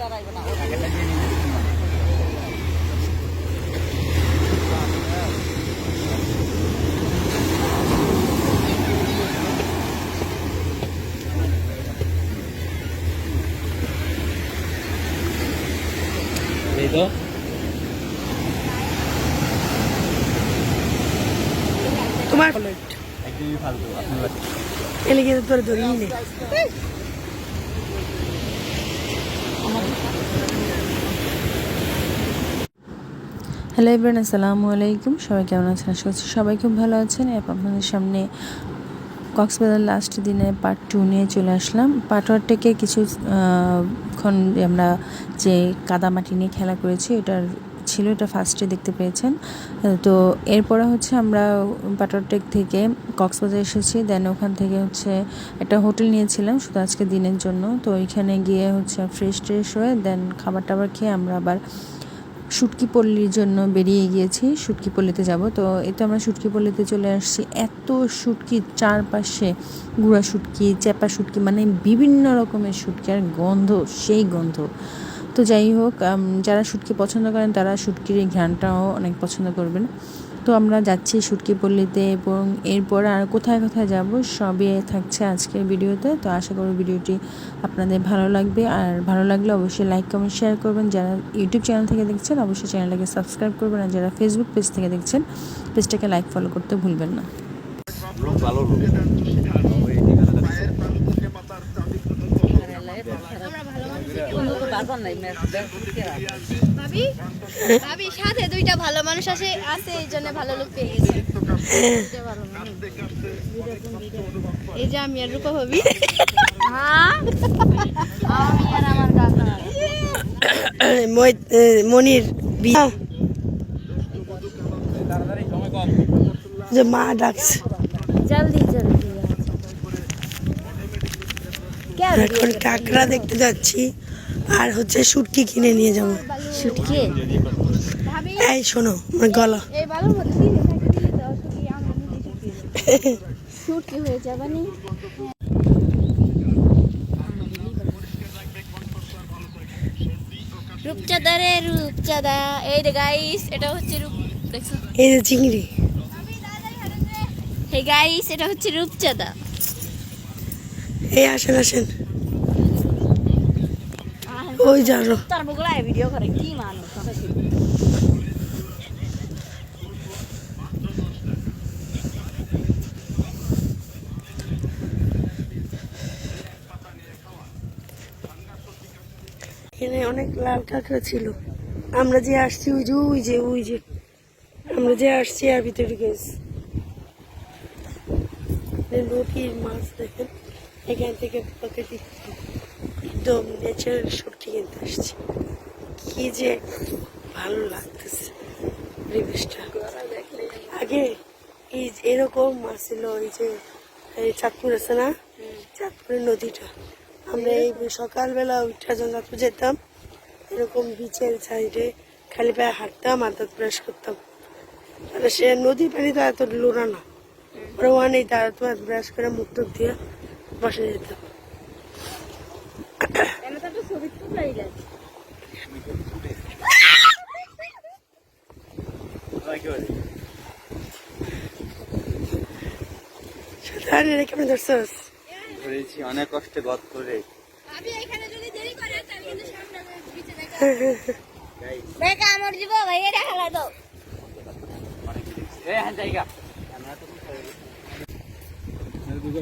তো তোমার একদমই ফালতু আপনার এলাকে তোর ধরি নেই। হ্যালো এভরিওয়ান, আসসালামু আলাইকুম। সবাই কেমন আছেন? আশা করছি সবাই খুব ভালো আছেন। আপনাদের সামনে কক্সবাজার লাস্ট দিনে পার্ট 2 নিয়ে চলে আসলাম। পার্ট 1 থেকে কিছুক্ষণ আমরা যে কাদামাটি নিয়ে খেলা করেছি এটার ছিল, এটা ফার্স্টে দেখতে পেয়েছেন। তো এরপরে হচ্ছে আমরা পাটরটেক থেকে কক্সবাজার এসেছি। দেন ওখান থেকে হচ্ছে একটা হোটেল নিয়েছিলাম শুধু আজকে দিনের জন্য। তো ওইখানে গিয়ে হচ্ছে ফ্রেশ হয়ে দেন খাবার টাবার খেয়ে আমরা আবার শুটকিপল্লির জন্য বেরিয়ে গিয়েছি। শুটকিপল্লিতে যাব। তো এই তো আমরা শুটকিপল্লিতে চলে আসছি। এত শুটকি, চারপাশে গুঁড়া শুটকি, চ্যাপা শুটকি, মানে বিভিন্ন রকমের শুটকি, আর গন্ধ সেই গন্ধ। তো যাই হোক, যারা শুটকি পছন্দ করেন তারা শুটকির এই ঘ্রাণটাও অনেক পছন্দ করবেন। তো আমরা যাচ্ছি শুটকিপল্লিতে, এবং এরপর আর কোথায় যাব সবই থাকছে আজকের ভিডিওতে। তো আশা করি ভিডিওটি আপনাদের ভালো লাগবে, আর ভালো লাগলে অবশ্যই লাইক কমেন্ট শেয়ার করবেন। যারা ইউটিউব চ্যানেল থেকে দেখছেন অবশ্যই চ্যানেলটাকে সাবস্ক্রাইব করবেন, আর যারা ফেসবুক পেজ থেকে দেখছেন পেজটাকে লাইক ফলো করতে ভুলবেন না। ভাবি সাথে দুইটা ভালো মানুষ আছে এই জন্য ভালো লোক পেয়ে গেছে। এই যে আমি আর রূপা ভাবি, আমি আর আমার কাকা মনির যে মা ডাকছে, জলদি এখন কাঁকড়া দেখতে যাচ্ছি, আর হচ্ছে শুটকি কিনে নিয়ে যাবো। শুটকি এই শোনো, আমার গলা এই বালুর মধ্যে দিলে থাকে, দিলে তো শুটকি আমরা নিজে শুটকি হয়ে যাবে নি। রূপচাঁদা এই যে গাইস, এটা হচ্ছে দেখছো, এই যে চিংড়ি। হে গাইস, এটা হচ্ছে রূপচাঁদা। এই আসেন ওই জানো তার বগলায় ভিডিও করে কি মানুষ। এখানে অনেক লাল কাঁকড়া ছিল। আমরা যে আসছি ওই যে আমরা যে আসছি আর ভিতরে গেছি নদীর মাছ দেখেন। এখান থেকে প্রাকৃতিক একদম ন্যাচারাল শুটকি কিনতে আসছি। কি যে ভালো লাগতেছে পরিবেশটা। আগে এই এরকম মাছ ছিল, এই যে চাঁদপুর আছে না, চাঁদপুরের নদীটা, আমরা এই সকালবেলা উঠা যখন চাঁদপুর যেতাম, এরকম বিচের সাইডে খালি পায়ে হাঁটতাম আর দাঁত ব্রাশ করতাম। তাহলে সে নদীর পানি তো এত লোড়া না, ওরা ওয়ানে দাঁত ব্রাশ করে মুখ টুক দিয়ে বসে যেতাম। কেমন ধরছস? ধরেছি অনেক কষ্টে গত করে। আমার জীব ভাই এটা খেলা দাও।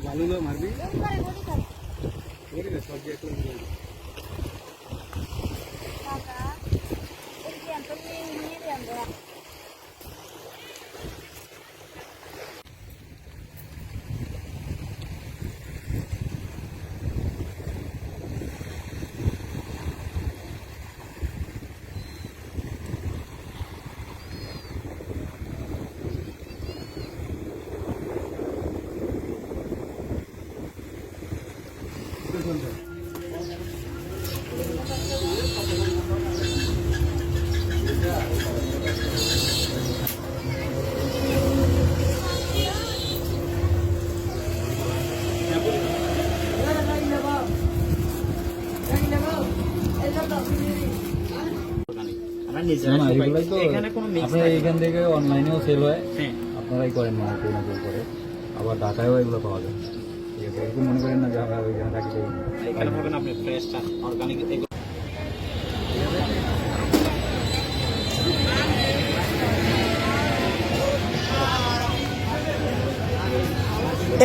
ভালো মারবি না না এগুলাই তো এখানে কোনো mix আপনার থাকে না। এখান থেকে অনলাইনেও সেল হয়, হ্যাঁ আপনারাই করেন মনে হয় কোনো করে, আবার ঢাকায়ও এগুলো পাওয়া যায়। ঠিক আছে, এরকম মনে করেন না যে আমরা ওইখানে থাকি যাই। এখানে পাবেন আপনি ফ্রেশ অর্গানিক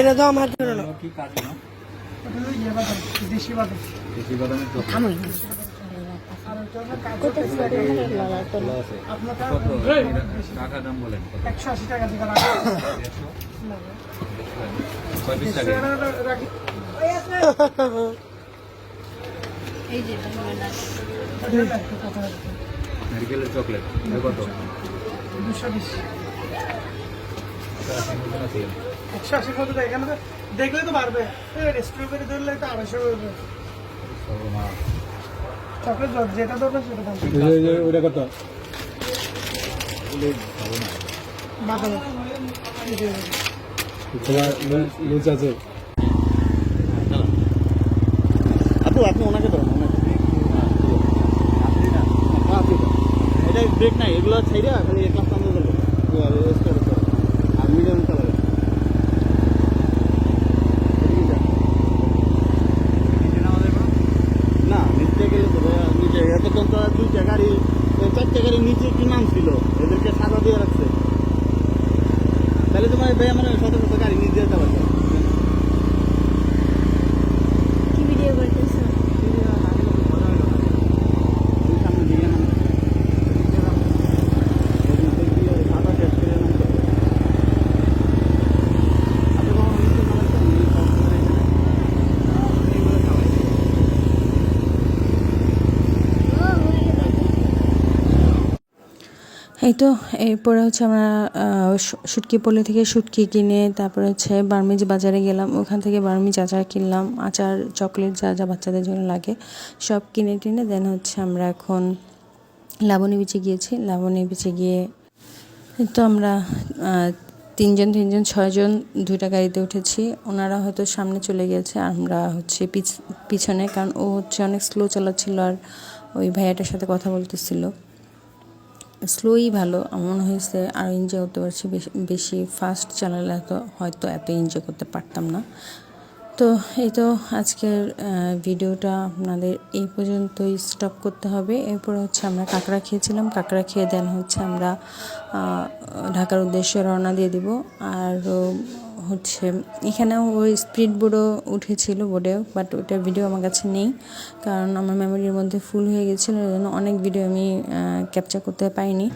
এটা তো আমার জন্য না। কি কাজ না দেশি বাদাম। দেশি বাদামের চকলেট খোলা আছে। কত টাকা দাম বলেন কত? 180 টাকা থেকে রাখা। 150 কয় পিস লাগে? এই যে নারকেলের চকলেট এটা কত? 220 আছে 180 কত টাকা? এখানে তো দেখলে তো পারবে। স্ট্রবেরি ধরলে তো 250 করবে। চকলেট যেটা ধরবে সেটা দাম। ওটা কত বাদাম। লুচ আছে আপু আপনি ওনাকে ধরুন, এটা ব্রেক নাই, এগুলো ছেড়ে খালি এক লাখ টাকা দেবো আর মিডিয়াম চালাবে। না নিচে গেলে তো নিচে এতক্ষণ তো 2টা গাড়ি 4টা গাড়ি নিচে কি নাম ছিল, এদেরকে সাদা দিয়ে রাখছে। তাহলে তোমার ভাই আমার শত শত গাড়ি নিচে যেতে পারবে। কি ভিডিও করতেছো? এই তো এরপরে হচ্ছে আমরা শুটকি পল্লী থেকে শুটকি কিনে তারপরে হচ্ছে বার্মিজ বাজারে গেলাম, ওখান থেকে বার্মিজ আচার কিনলাম, আচার চকলেট যা যা বাচ্চাদের জন্য লাগে সব কিনে টিনে দেন হচ্ছে আমরা এখন লাবণী বিচে গিয়েছি। লাবণী বিচে গিয়ে তো আমরা তিনজন 6জন 2টা গাড়িতে উঠেছি। ওনারা হয়তো সামনে চলে গেছে, আমরা হচ্ছে পিছনে, কারণ ও হচ্ছে অনেক স্লো চালাচ্ছিল আর ওই ভাইয়াটার সাথে কথা বলতেছিল। স্লোই ভালো আমার মনে হয়েছে, আর এনজয় করতে পারছি। বেশি ফাস্ট চালালে তো হয়তো এত এনজয় করতে পারতাম না। তো এই তো আজকের ভিডিওটা আপনাদের এই পর্যন্তই স্টপ করতে হবে। এরপরে হচ্ছে আমরা কাঁকড়া খেয়েছিলাম, কাঁকড়া খেয়ে দেন হচ্ছে আমরা ঢাকার উদ্দেশ্যে রওনা দিয়ে দিব। আর হচ্ছে এখানেও ওই স্পিড বোর্ডও উঠেছিল বোর্ডেও, বাট ওইটা ভিডিও আমার কাছে নেই কারণ আমার মেমোরির মধ্যে ফুল হয়ে গেছিলো, এই জন্য অনেক ভিডিও আমি ক্যাপচার করতে পারিনি।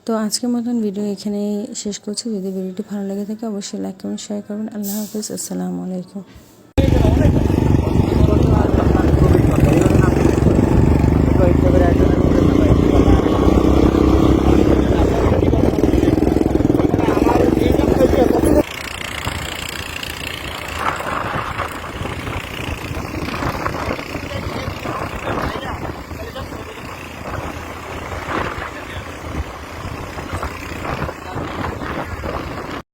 তো আজকের মতন ভিডিও এখানেই শেষ করছি। যদি ভিডিওটি ভালো লেগে থাকে অবশ্যই লাইক কমেন্ট শেয়ার করবেন। আল্লাহ হাফিজ, আসসালামু আলাইকুম।